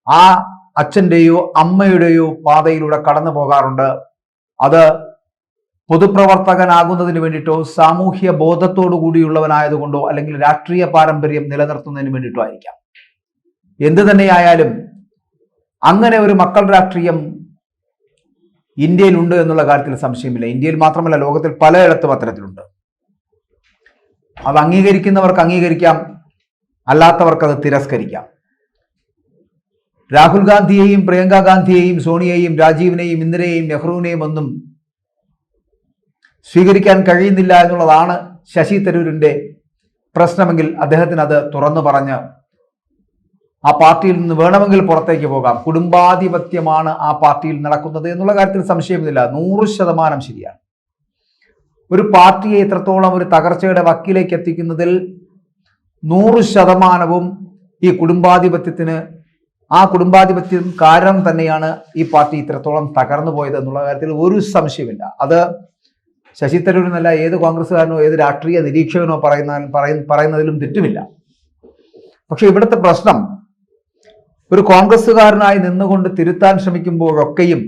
ആ അച്ഛൻ്റെയോ അമ്മയുടെയോ പാതയിലൂടെ കടന്നു പോകാറുണ്ട്. അത് പൊതുപ്രവർത്തകനാകുന്നതിന് വേണ്ടിയിട്ടോ സാമൂഹ്യ ബോധത്തോടു കൂടിയുള്ളവനായതുകൊണ്ടോ അല്ലെങ്കിൽ രാഷ്ട്രീയ പാരമ്പര്യം നിലനിർത്തുന്നതിന് വേണ്ടിയിട്ടോ ആയിരിക്കാം. എന്തു തന്നെയായാലും അങ്ങനെ ഒരു മക്കൾ രാഷ്ട്രീയം ഇന്ത്യയിലുണ്ട് എന്നുള്ള കാര്യത്തിൽ സംശയമില്ല. ഇന്ത്യയിൽ മാത്രമല്ല, ലോകത്തിൽ പലയിടത്തും അത്തരത്തിലുണ്ട്. അത് അംഗീകരിക്കുന്നവർക്ക് അംഗീകരിക്കാം, അല്ലാത്തവർക്ക് അത് തിരസ്കരിക്കാം. രാഹുൽ ഗാന്ധിയെയും പ്രിയങ്ക ഗാന്ധിയെയും സോണിയെയും രാജീവിനെയും ഇന്ദിരയെയും നെഹ്റുവിനെയും ഒന്നും സ്വീകരിക്കാൻ കഴിയുന്നില്ല എന്നുള്ളതാണ് ശശി തരൂരിന്റെ പ്രശ്നമെങ്കിൽ അദ്ദേഹത്തിന് അത് തുറന്നു പറഞ്ഞ് ആ പാർട്ടിയിൽ നിന്ന് വേണമെങ്കിൽ പുറത്തേക്ക് പോകാം. കുടുംബാധിപത്യമാണ് ആ പാർട്ടിയിൽ നടക്കുന്നത് എന്നുള്ള കാര്യത്തിൽ സംശയമില്ല. 100% ശരിയാണ്. ഒരു പാർട്ടിയെ ഇത്രത്തോളം ഒരു തകർച്ചയുടെ വക്കിലേക്ക് എത്തിക്കുന്നതിൽ 100% ഈ കുടുംബാധിപത്യത്തിന്, ആ കുടുംബാധിപത്യം കാരണം തന്നെയാണ് ഈ പാർട്ടി ഇത്രത്തോളം തകർന്നു പോയത് എന്നുള്ള കാര്യത്തിൽ ഒരു സംശയമില്ല. അത് ശശി തരൂരിനല്ല, ഏത് കോൺഗ്രസ്സുകാരനോ ഏത് രാഷ്ട്രീയ നിരീക്ഷകനോ പറയുന്നതിലും തെറ്റുമില്ല. പക്ഷെ ഇവിടുത്തെ പ്രശ്നം, ഒരു കോൺഗ്രസ്സുകാരനായി നിന്നുകൊണ്ട് തിരുത്താൻ ശ്രമിക്കുമ്പോഴൊക്കെയും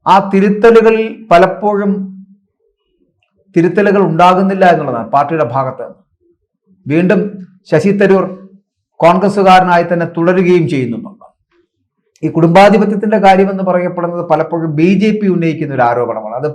ആ തിരുത്തലുകളിൽ പലപ്പോഴും തിരുത്തലുകൾ ഉണ്ടാകുന്നില്ല എന്നുള്ളതാണ് പാർട്ടിയുടെ ഭാഗത്ത്. വീണ്ടും ശശി തരൂർ കോൺഗ്രസ്സുകാരനായി തന്നെ തുടരുകയും ചെയ്യുന്നുണ്ട്. ഈ കുടുംബാധിപത്യത്തിന്റെ കാര്യമെന്ന് പറയപ്പെടുന്നത് പലപ്പോഴും BJP ഉന്നയിക്കുന്ന ഒരു ആരോപണമാണ്. അത്